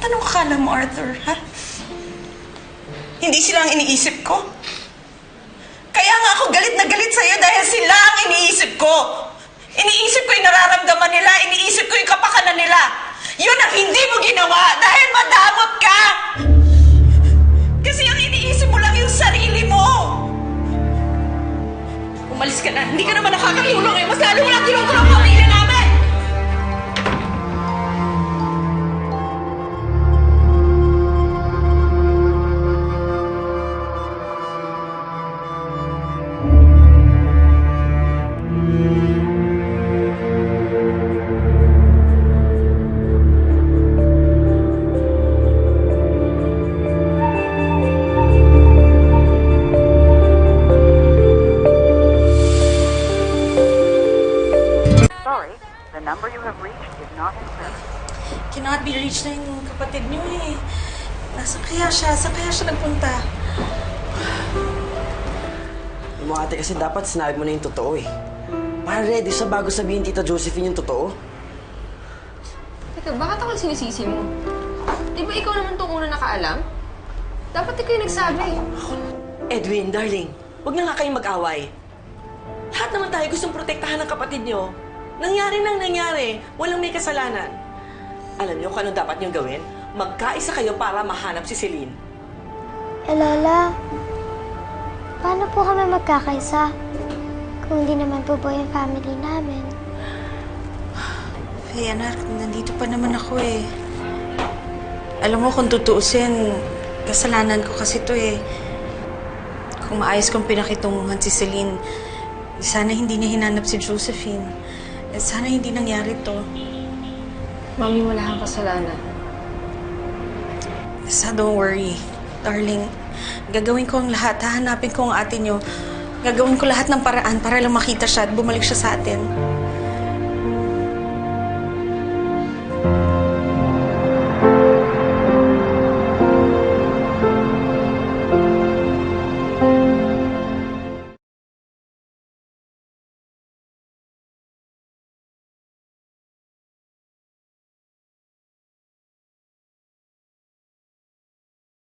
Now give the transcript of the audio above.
Anong akala mo, Arthur, ha? Hindi sila ang iniisip ko? Kaya nga ako galit na galit sa'yo dahil sila ang iniisip ko. Iniisip ko yung nararamdaman nila, iniisip ko yung kapakanan nila. Yun ang hindi mo ginawa dahil madamot ka! Kasi ang iniisip mo lang yung sarili mo! Umalis ka na, hindi ka naman nakakatulong eh. Mas lalo mo lang tinutulong ang pamilya namin! Sorry, the number you have reached is not in service. Cannot be reached na yung kapatid niyo eh. Nasaan kaya siya? Saan kaya siya nagpunta? Yung mga ate kasi dapat sinabi mo na yung totoo eh. Para ready sa bago sabihin Tita Josephine yung totoo. Teka, bakit ako sinisisi mo? Di ba ikaw naman itong una nakaalam? Dapat ikaw yung nagsabi. Edwin, darling, huwag na nga kayong mag-away. Lahat naman tayo gustong protektahan ng kapatid nyo. Nangyari nang nangyari. Walang may kasalanan. Alam niyo kung ano dapat niyong gawin? Magkaisa kayo para mahanap si Celine. Lola, paano po kami magkakaisa? Kung hindi naman po yung family namin. Hey anak, nandito pa naman ako eh. Alam mo kung tutuusin, kasalanan ko kasi to eh. Kung maayos kong pinakitunguhan si Celine, sana hindi niya hinanap si Josephine. Sana hindi nangyari to. Mami, wala kang kasalanan. Sa don't worry, darling. Gagawin ko ang lahat. Hahanapin ko ang ate niyo. Gagawin ko lahat ng paraan para lang makita siya at bumalik siya sa atin.